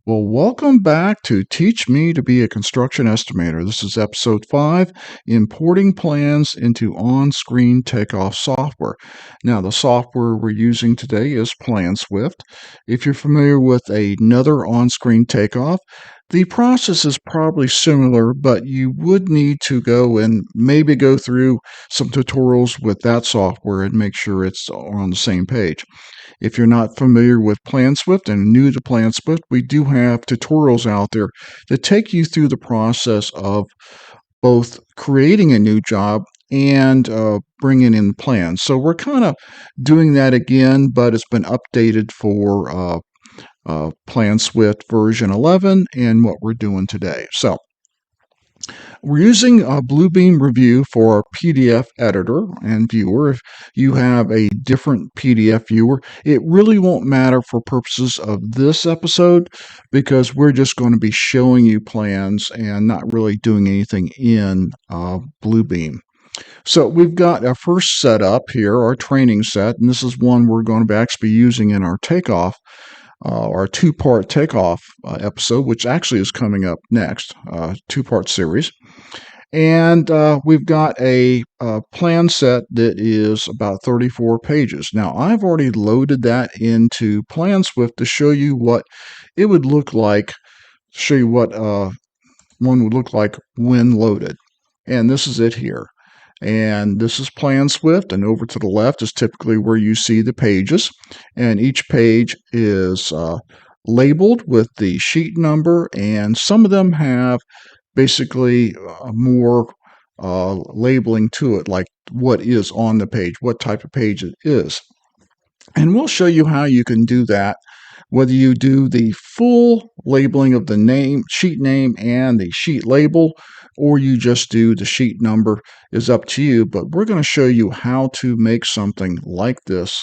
Well, welcome back to Teach Me to Be a Construction Estimator. This is episode 5, Importing Plans into On-Screen Takeoff Software. Now, the software we're using today is PlanSwift. If you're familiar with another on-screen takeoff, the process is probably similar, but you would need to go and maybe go through some tutorials with that software and make sure it's on the same page. If you're not familiar with PlanSwift and new to PlanSwift, we do have tutorials out there that take you through the process of both creating a new job and bringing in plans. So we're kind of doing that again, but it's been updated for PlanSwift version 11 and what we're doing today. So we're using Bluebeam Review for our PDF editor and viewer. If you have a different PDF viewer, it really won't matter for purposes of this episode because we're just going to be showing you plans and not really doing anything in Bluebeam. So we've got our first setup here, our training set, and this is one we're going to be actually using in our takeoff. Our two-part takeoff episode, which actually is coming up next, two-part series. And we've got a plan set that is about 34 pages. Now, I've already loaded that into PlanSwift to show you what it would look like, show you what one would look like when loaded. And this is it here. And this is PlanSwift, and over to the left is typically where you see the pages. And each page is labeled with the sheet number, and some of them have basically more labeling to it, like what is on the page, what type of page it is. And we'll show you how you can do that, whether you do the full labeling of the name, sheet name, and the sheet label, or you just do the sheet number is up to you. But we're going to show you how to make something like this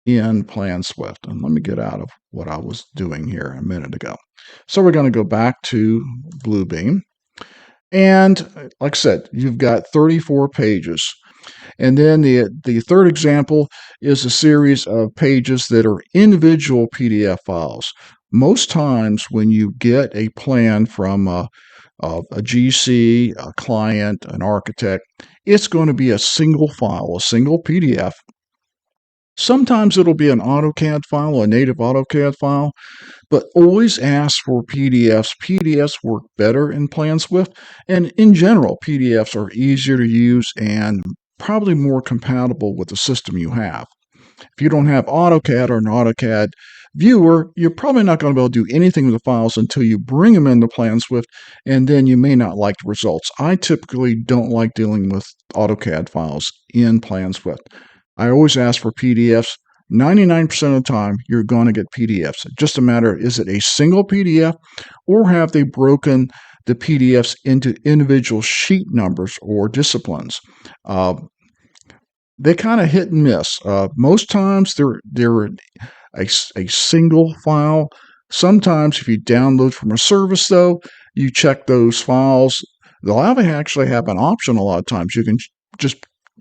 in PlanSwift. And let me get out of what I was doing here a minute ago. So we're going to go back to Bluebeam. And like I said, you've got 34 pages. And then the third example is a series of pages that are individual PDF files. Most times when you get a plan from a GC, a client, an architect, it's going to be a single file, a single PDF. Sometimes it'll be an AutoCAD file, a native AutoCAD file, but always ask for PDFs. PDFs work better in PlanSwift, and in general, PDFs are easier to use and probably more compatible with the system you have. If you don't have AutoCAD or an AutoCAD viewer, you're probably not going to be able to do anything with the files until you bring them into PlanSwift, and then you may not like the results. I typically don't like dealing with AutoCAD files in PlanSwift. I always ask for PDFs. 99% of the time, you're going to get PDFs. It's just a matter of, is it a single PDF or have they broken the PDFs into individual sheet numbers or disciplines? They kind of hit and miss. Most times, they're a single file. Sometimes, if you download from a service, though, you check those files. They'll actually have an option a lot of times. You can just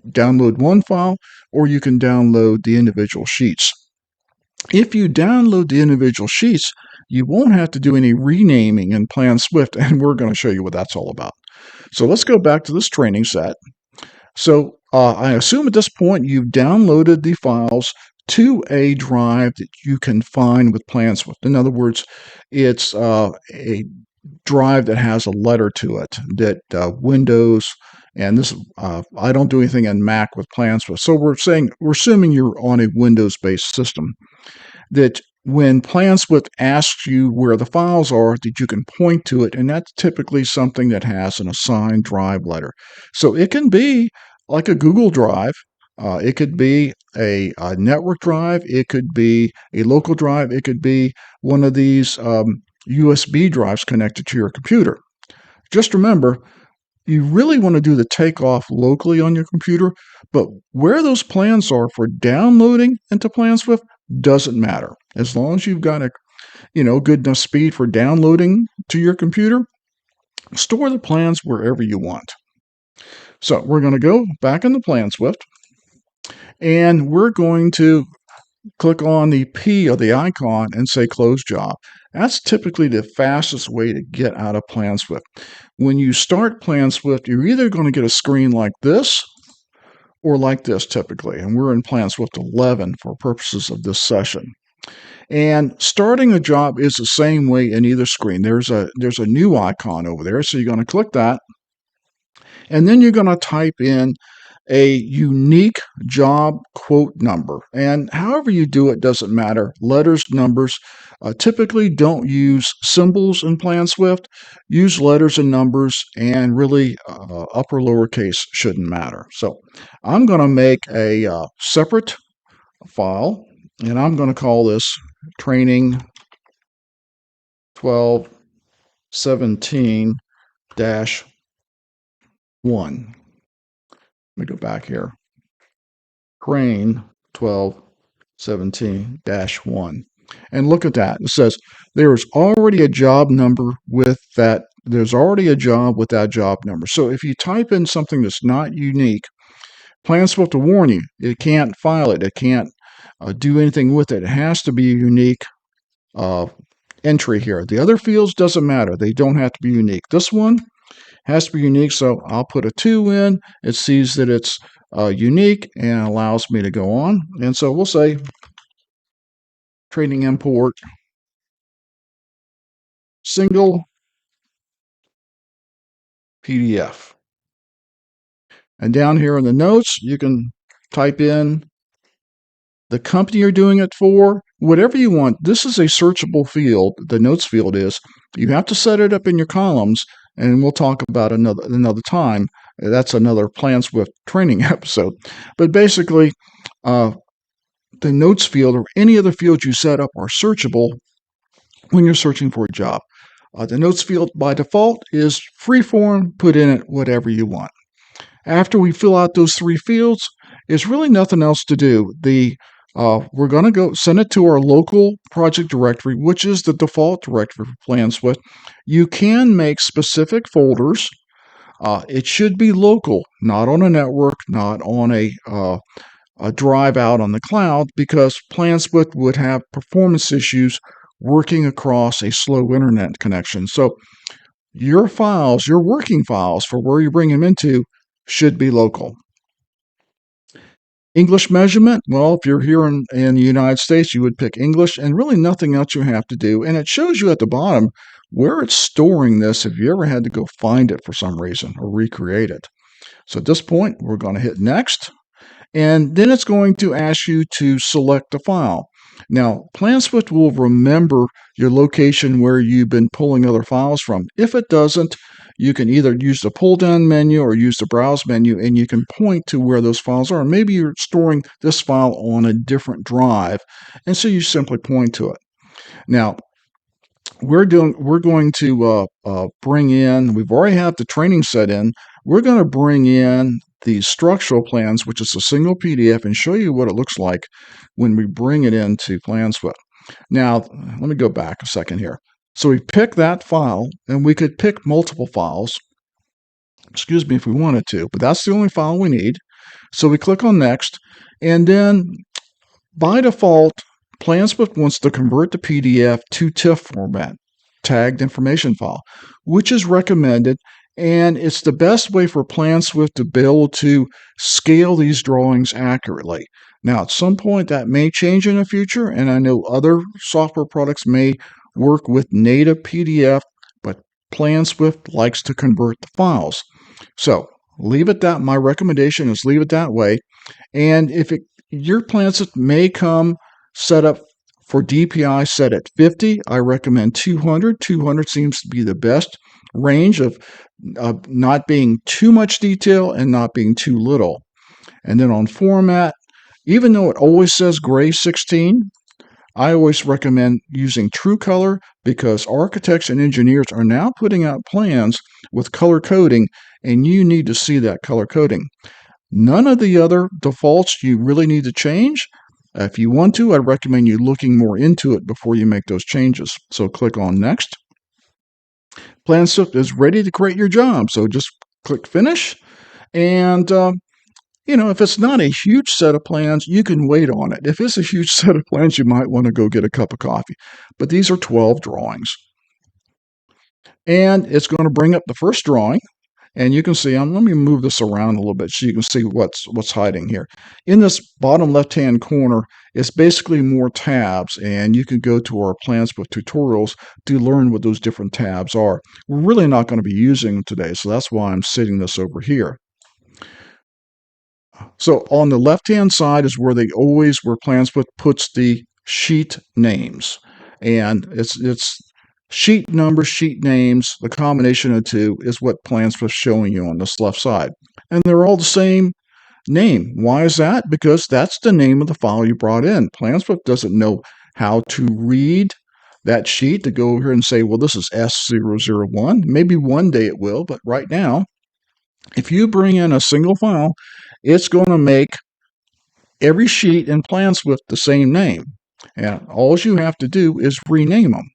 download one file, or you can download the individual sheets. If you download the individual sheets, you won't have to do any renaming in PlanSwift, and we're going to show you what that's all about. So let's go back to this training set. So I assume at this point you've downloaded the files to a drive that you can find with PlanSwift. In other words, it's a drive that has a letter to it that Windows, and this I don't do anything in Mac with PlanSwift. So we're assuming you're on a Windows-based system, that when PlanSwift asks you where the files are, that you can point to it, and that's typically something that has an assigned drive letter. So it can be like a Google Drive. It could be a network drive. It could be a local drive. It could be one of these USB drives connected to your computer. Just remember, you really want to do the takeoff locally on your computer, but where those plans are for downloading into PlanSwift doesn't matter. As long as you've got a good enough speed for downloading to your computer, store the plans wherever you want. So we're going to go back into PlanSwift, and we're going to click on the P of the icon and say Close Job. That's typically the fastest way to get out of PlanSwift. When you start PlanSwift, you're either going to get a screen like this or like this typically, and we're in PlanSwift 11 for purposes of this session. And starting a job is the same way in either screen. There's a new icon over there, so you're going to click that, and then you're going to type in a unique job quote number. And however you do it doesn't matter. Letters, numbers. Typically don't use symbols in PlanSwift. Use letters and numbers, and really upper lowercase shouldn't matter. So I'm going to make a separate file, and I'm going to call this training 1217-1. Let me go back here. Crane 1217-1. And look at that. It says there's already a job number with that. There's already a job with that job number. So if you type in something that's not unique, PlanSwift will warn you. It can't file it. It can't do anything with it. It has to be a unique entry here. The other fields doesn't matter. They don't have to be unique. This one has to be unique, so I'll put a 2 in. It sees that it's unique and allows me to go on. And so we'll say training import single PDF. And down here in the notes, you can type in the company you're doing it for, whatever you want. This is a searchable field. The notes field is. You have to set it up in your columns, and we'll talk about another time. That's another PlanSwift training episode. But basically, the notes field or any other field you set up are searchable when you're searching for a job. The notes field by default is freeform. Put in it whatever you want. After we fill out those 3 fields, there's really nothing else to do. We're going to go send it to our local project directory, which is the default directory for PlanSwift. You can make specific folders. It should be local, not on a network, not on a drive out on the cloud, because PlanSwift would have performance issues working across a slow internet connection. So your files, your working files for where you bring them into, should be local. English measurement, well, if you're here in the United States, you would pick English, and really nothing else you have to do. And it shows you at the bottom where it's storing this if you ever had to go find it for some reason or recreate it. So at this point, we're going to hit next. And then it's going to ask you to select a file. Now, PlanSwift will remember your location where you've been pulling other files from. If it doesn't, you can either use the pull-down menu or use the browse menu, and you can point to where those files are. Maybe you're storing this file on a different drive, and so you simply point to it. Now, we're going to bring in, we've already have the training set in, we're going to bring in the structural plans, which is a single PDF, and show you what it looks like when we bring it into PlanSwift. Now, let me go back a second here. So we pick that file, and we could pick multiple files, excuse me, if we wanted to, but that's the only file we need. So we click on Next, and then by default, PlanSwift wants to convert the PDF to TIFF format, tagged information file, which is recommended, and it's the best way for PlanSwift to be able to scale these drawings accurately. Now, at some point, that may change in the future, and I know other software products may work with native PDF, but PlanSwift likes to convert the files. So leave it that. My recommendation is leave it that way. And if your PlanSwift may come set up for DPI set at 50, I recommend 200. 200 seems to be the best range of not being too much detail and not being too little. And then on format, even though it always says gray 16, I always recommend using true color, because architects and engineers are now putting out plans with color coding, and you need to see that color coding. None of the other defaults you really need to change. If you want to, I'd recommend you looking more into it before you make those changes. So click on Next. PlanSwift is ready to create your job, so just click Finish, and If it's not a huge set of plans, you can wait on it. If it's a huge set of plans, you might want to go get a cup of coffee. But these are 12 drawings. And it's going to bring up the first drawing. And you can see, let me move this around a little bit so you can see what's hiding here. In this bottom left-hand corner, it's basically more tabs, and you can go to our plans with tutorials to learn what those different tabs are. We're really not going to be using them today, so that's why I'm setting this over here. So on the left-hand side is where where PlanSwift puts the sheet names. And it's sheet numbers, sheet names, the combination of the two is what PlanSwift's showing you on this left side. And they're all the same name. Why is that? Because that's the name of the file you brought in. PlanSwift doesn't know how to read that sheet to go over here and say, well, this is S001. Maybe one day it will, but right now, if you bring in a single file, it's going to make every sheet in PlanSwift the same name. And all you have to do is rename them.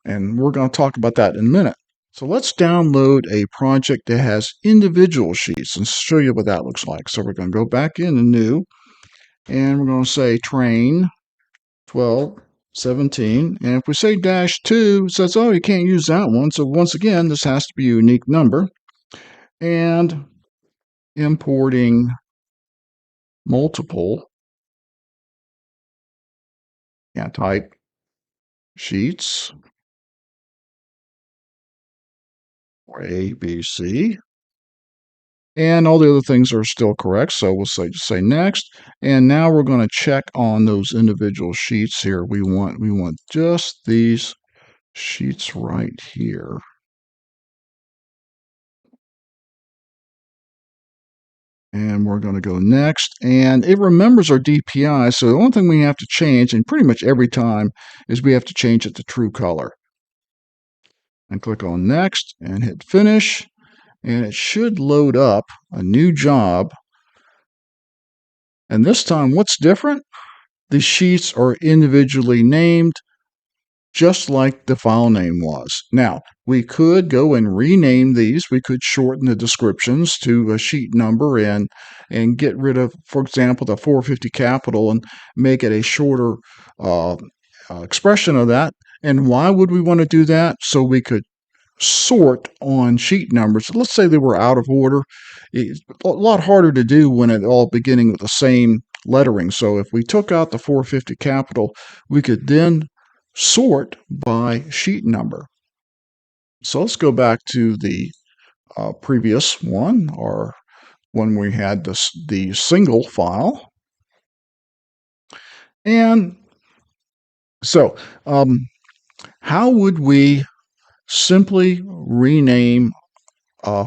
And we're going to talk about that in a minute. So let's download a project that has individual sheets and show you what that looks like. So we're going to go back in and new, and we're going to say train 12, 17. And if we say -2, it says, oh, you can't use that one. So once again, this has to be a unique number. And importing multiple type sheets or A, B, C. And all the other things are still correct. So we'll just say next. And now we're going to check on those individual sheets here. We want just these sheets right here. And we're going to go next. And it remembers our DPI. So the only thing we have to change, and pretty much every time, is we have to change it to true color. And click on next and hit finish. And it should load up a new job. And this time, what's different? The sheets are individually named, just like the file name was. Now, we could go and rename these. We could shorten the descriptions to a sheet number and get rid of, for example, the 450 capital and make it a shorter expression of that. And why would we want to do that? So we could sort on sheet numbers. Let's say they were out of order. It's a lot harder to do when it's all beginning with the same lettering. So if we took out the 450 capital, we could then sort by sheet number. So let's go back to the previous one, or when we had the single file. And so how would we simply rename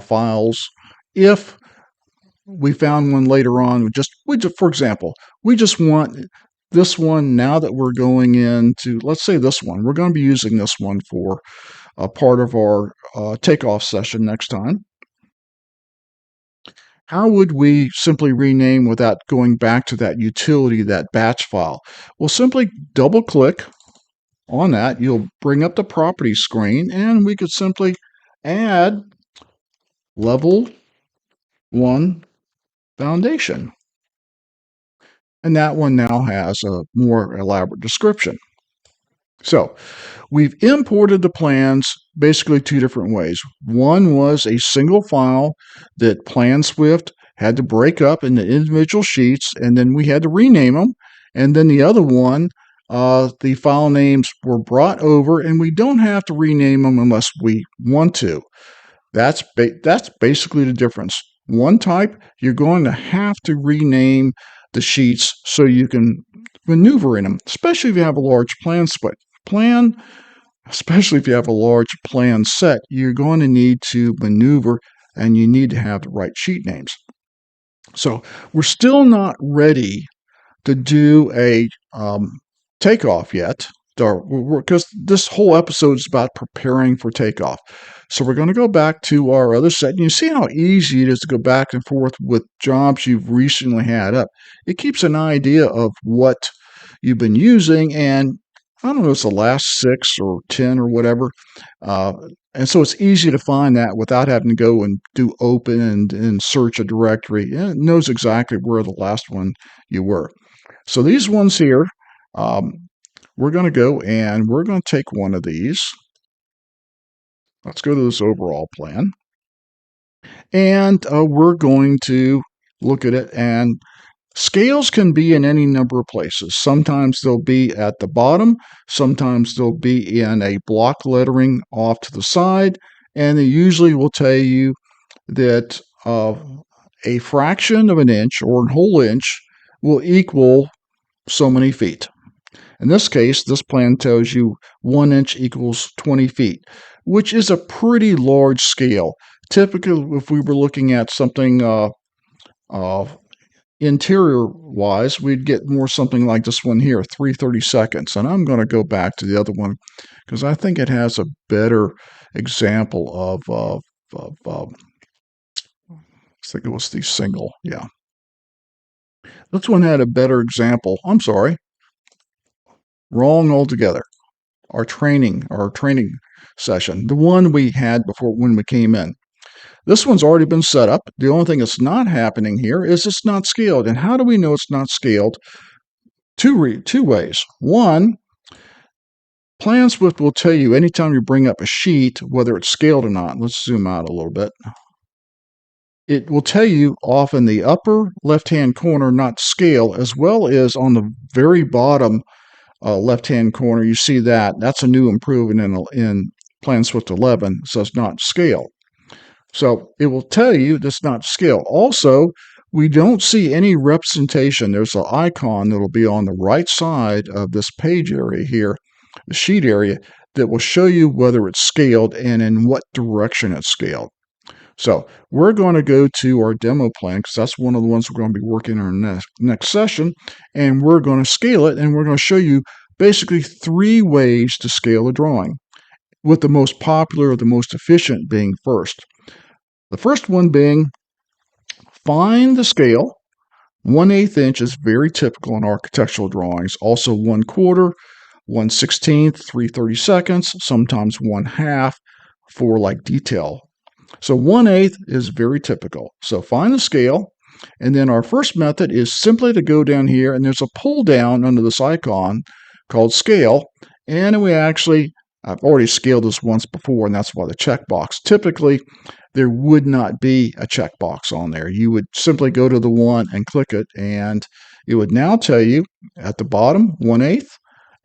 files if we found one later on? For example, we just want this one. Now that we're going into, let's say this one, we're going to be using this one for a part of our takeoff session next time. How would we simply rename without going back to that utility, that batch file? Well, simply double click on that. You'll bring up the properties screen, and we could simply add level 1 foundation. And that one now has a more elaborate description. So we've imported the plans basically two different ways. One was a single file that PlanSwift had to break up into individual sheets, and then we had to rename them. And then the other one, the file names were brought over, and we don't have to rename them unless we want to. That's basically the difference. One type, you're going to have to rename the sheets so you can maneuver in them, especially if you have a large plan especially if you have a large plan set, you're going to need to maneuver, and you need to have the right sheet names. So we're still not ready to do a takeoff yet, because this whole episode is about preparing for takeoff. So we're going to go back to our other set, and you see how easy it is to go back and forth with jobs you've recently had up. It keeps an idea of what you've been using, and I don't know, it's the last 6 or 10 or whatever. Uh, and so it's easy to find that without having to go and do open and search a directory. It knows exactly where the last one you were. So these ones here, um, we're going to go and we're going to take one of these. Let's go to this overall plan. And we're going to look at it, and scales can be in any number of places. Sometimes they'll be at the bottom, sometimes they'll be in a block lettering off to the side, and they usually will tell you that a fraction of an inch or a whole inch will equal so many feet. In this case, this plan tells you 1 inch equals 20 feet, which is a pretty large scale. Typically, if we were looking at something uh, interior wise, we'd get more something like this one here, 3/32. And I'm going to go back to the other one because I think it has a better example of I think it was the single. Yeah. This one had a better example. I'm sorry. Wrong altogether. Our training session, the one we had before when we came in. This one's already been set up. The only thing that's not happening here is it's not scaled. And how do we know it's not scaled? Two ways. One, PlanSwift will tell you anytime you bring up a sheet, whether it's scaled or not. Let's zoom out a little bit. It will tell you off in the upper left-hand corner not scale, as well as on the very bottom left-hand corner. You see that. That's a new improvement in PlanSwift 11. It says not scale. So it will tell you that's not scale. Also, we don't see any representation. There's an icon that will be on the right side of this page area here, the sheet area, that will show you whether it's scaled and in what direction it's scaled. So we're going to go to our demo plan because that's one of the ones we're going to be working on in our next session, and we're going to scale it, and we're going to show you basically 3 ways to scale a drawing, with the most popular or the most efficient being first. The first one being find the scale. 1/8 inch is very typical in architectural drawings. Also 1/4, 1/16, 3/32, sometimes 1/2 for like detail. So 1/8 is very typical. So find the scale. And then our first method is simply to go down here, and there's a pull down under this icon called scale. And I've already scaled this once before, and that's why the checkbox. Typically, there would not be a checkbox on there. You would simply go to the one and click it, and it would now tell you at the bottom 1/8,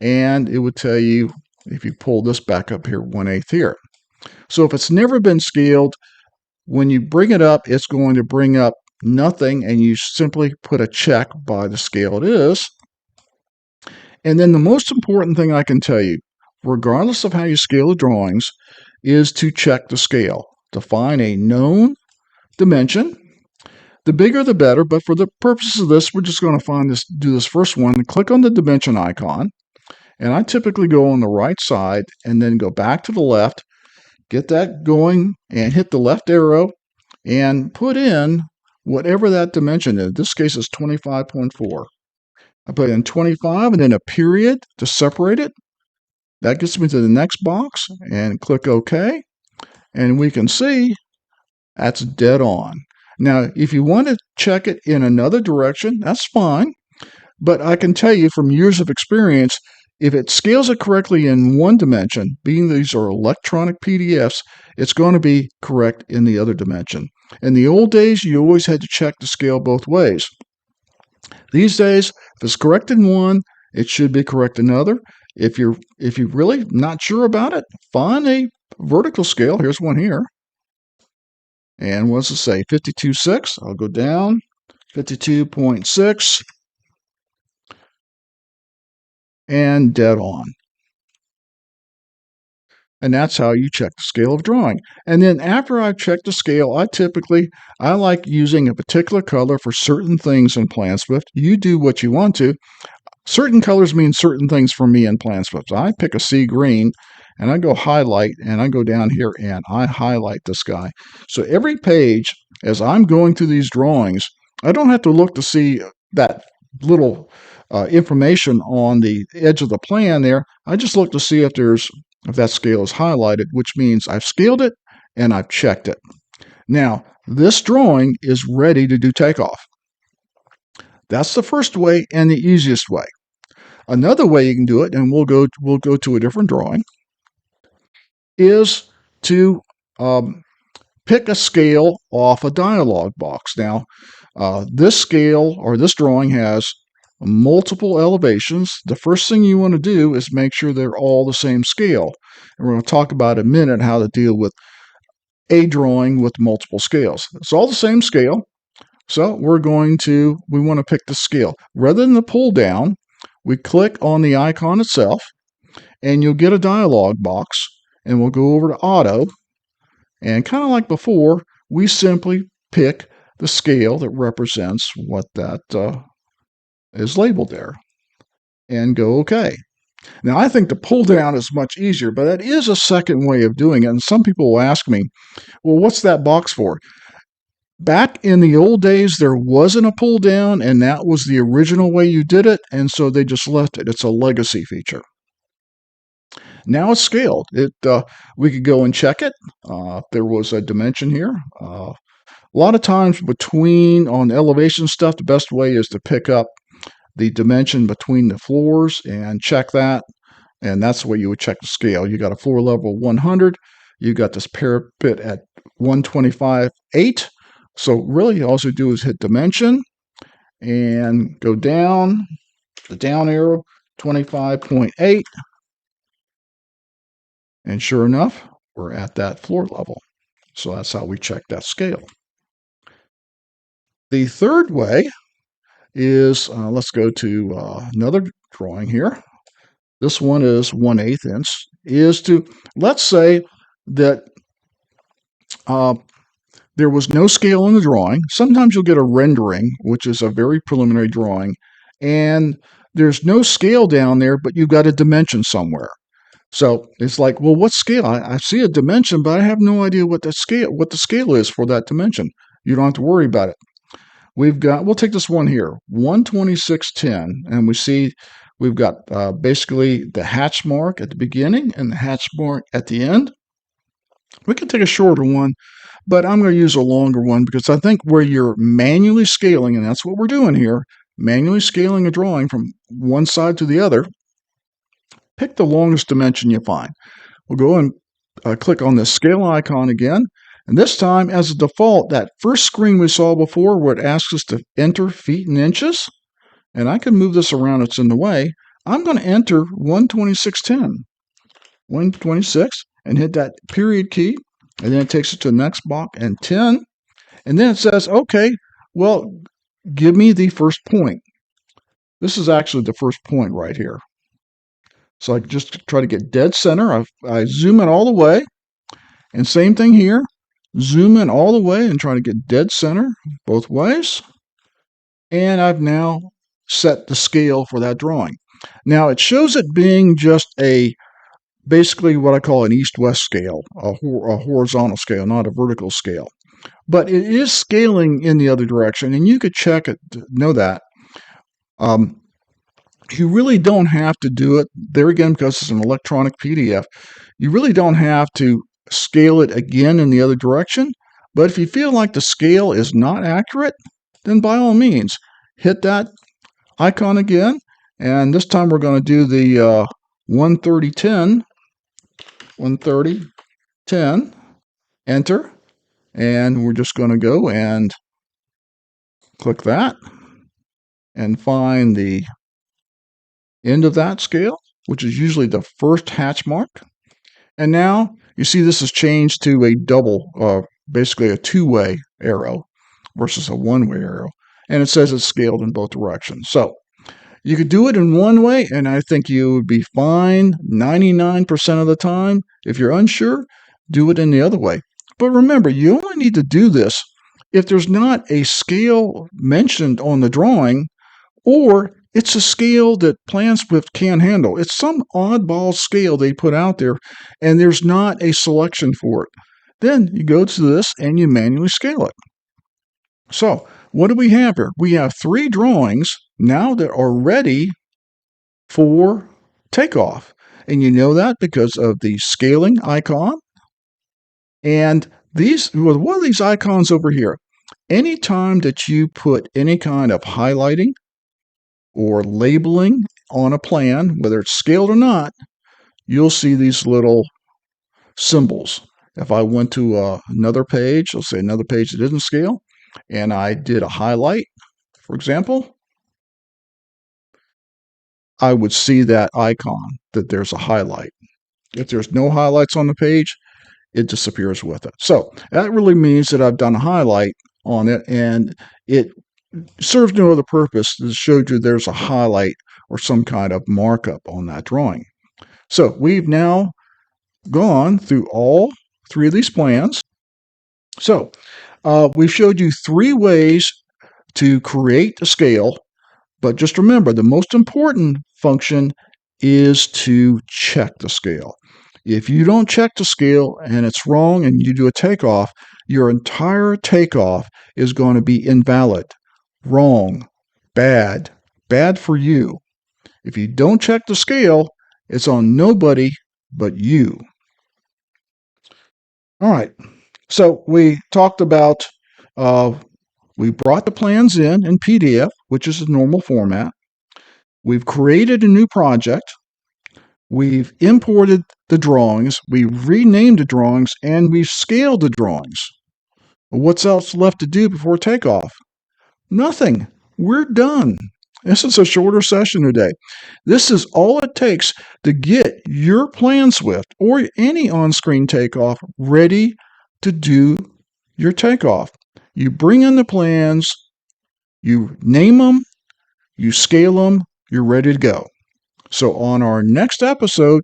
and it would tell you, if you pull this back up here, 1/8 here. So if it's never been scaled, when you bring it up, it's going to bring up nothing, and you simply put a check by the scale it is. And then the most important thing I can tell you, regardless of how you scale the drawings, is to check the scale. To find a known dimension. The bigger the better, but for the purposes of this, we're just going to do this first one. Click on the dimension icon, and I typically go on the right side and then go back to the left, get that going, and hit the left arrow and put in whatever that dimension is. In this case, it's 25.4. I put in 25 and then a period to separate it. That gets me to the next box, and click OK. And we can see that's dead on. Now, if you want to check it in another direction, that's fine. But I can tell you from years of experience, if it scales it correctly in one dimension, being these are electronic PDFs, it's going to be correct in the other dimension. In the old days, you always had to check the scale both ways. These days, if it's correct in one, it should be correct in another. If you're really not sure about it, find a vertical scale. Here's one here. And what does it say? 52.6. I'll go down. 52.6. And dead on. And that's how you check the scale of drawing. And then after I've checked the scale, I like using a particular color for certain things in PlanSwift. You do what you want to. Certain colors mean certain things for me in PlanSwift. I pick a sea green, and I go highlight, and I go down here, and I highlight this guy. So every page, as I'm going through these drawings, I don't have to look to see that little information on the edge of the plan there, I just look to see if that scale is highlighted, which means I've scaled it and I've checked it. Now, this drawing is ready to do takeoff. That's the first way and the easiest way. Another way you can do it, and we'll go to a different drawing, is to pick a scale off a dialog box. Now, this scale or this drawing has multiple elevations. The first thing you want to do is make sure they're all the same scale. And we're going to talk about in a minute how to deal with a drawing with multiple scales. It's all the same scale. So we want to pick the scale. Rather than the pull down, we click on the icon itself and you'll get a dialog box, and we'll go over to auto, and kind of like before, we simply pick the scale that represents what that is labeled there and go OK. Now, I think the pull down is much easier, but that is a second way of doing it. And some people will ask me, well, what's that box for? Back in the old days, there wasn't a pull down, and that was the original way you did it, and so they just left it. It's a legacy feature. Now it's scaled. We could go and check it. There was a dimension here. A lot of times on elevation stuff, the best way is to pick up the dimension between the floors and check that. And that's the way you would check the scale. You got a floor level 100. You got this parapet at 125.8. So really all you do is hit dimension and go down, the down arrow, 25.8. And sure enough, we're at that floor level. So that's how we check that scale. The third way is, let's go to another drawing here. This one is 1/8 inch, is to, let's say that there was no scale in the drawing. Sometimes you'll get a rendering, which is a very preliminary drawing, and there's no scale down there, but you've got a dimension somewhere. So it's like, well, what scale? I see a dimension, but I have no idea what the scale is for that dimension. You don't have to worry about it. We'll take this one here, 126.10, and we see we've got basically the hatch mark at the beginning and the hatch mark at the end. We can take a shorter one, but I'm going to use a longer one because I think where you're manually scaling, and that's what we're doing here, manually scaling a drawing from one side to the other, pick the longest dimension you find. We'll go and click on the scale icon again. And this time, as a default, that first screen we saw before where it asks us to enter feet and inches, and I can move this around, it's in the way, I'm going to enter 126.10. 126, and hit that period key, and then it takes it to the next box and 10. And then it says, okay, well, give me the first point. This is actually the first point right here. So I just try to get dead center. I zoom in all the way. And same thing here. Zoom in all the way and try to get dead center both ways. And I've now set the scale for that drawing. Now it shows it being just basically what I call an east-west scale, a horizontal scale, not a vertical scale. But it is scaling in the other direction, and you could check it to know that. You really don't have to do it, there again, because it's an electronic PDF, you really don't have to scale it again in the other direction. But if you feel like the scale is not accurate, then by all means, hit that icon again. And this time we're going to do the 130.10, 130.10, enter. And we're just going to go and click that and find the end of that scale, which is usually the first hatch mark. And now you see this has changed to a double, basically a two-way arrow versus a one-way arrow. And it says it's scaled in both directions. So you could do it in one way, and I think you would be fine 99% of the time. If you're unsure, do it in the other way. But remember, you only need to do this if there's not a scale mentioned on the drawing, or it's a scale that PlanSwift can't handle. It's some oddball scale they put out there, and there's not a selection for it. Then you go to this and you manually scale it. So what do we have here? We have 3 drawings now that are ready for takeoff. And you know that because of the scaling icon. And what are these icons over here? Anytime that you put any kind of highlighting or labeling on a plan, whether it's scaled or not, you'll see these little symbols. If I went to another page, let's say another page that isn't scale, and I did a highlight, for example, I would see that icon that there's a highlight. If there's no highlights on the page, it disappears with it. So that really means that I've done a highlight on it, and it serves no other purpose. It showed you there's a highlight or some kind of markup on that drawing. So we've now gone through all 3 of these plans. So we showed you 3 ways to create a scale, but just remember the most important function is to check the scale. If you don't check the scale and it's wrong and you do a takeoff, your entire takeoff is going to be invalid, wrong, bad, bad for you. If you don't check the scale, it's on nobody but you. All right. So we talked about, we brought the plans in PDF, which is the normal format. We've created a new project. We've imported the drawings. We've renamed the drawings, and we've scaled the drawings. What's else left to do before takeoff? Nothing. We're done. This is a shorter session today. This is all it takes to get your Plan Swift or any on-screen takeoff ready to do your takeoff. You bring in the plans, you name them, you scale them, you're ready to go. So on our next episode,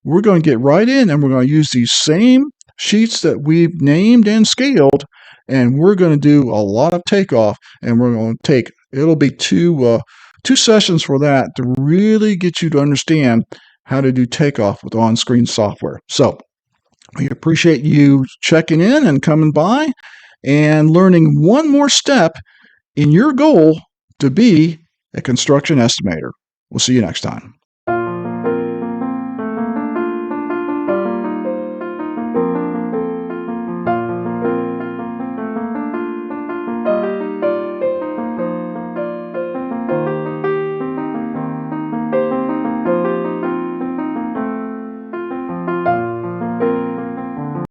we're going to get right in and we're going to use these same sheets that we've named and scaled, and we're going to do a lot of takeoff, and we're going to take, it'll be two sessions for that to really get you to understand how to do takeoff with on-screen software. So we appreciate you checking in and coming by and learning one more step in your goal to be a construction estimator. We'll see you next time.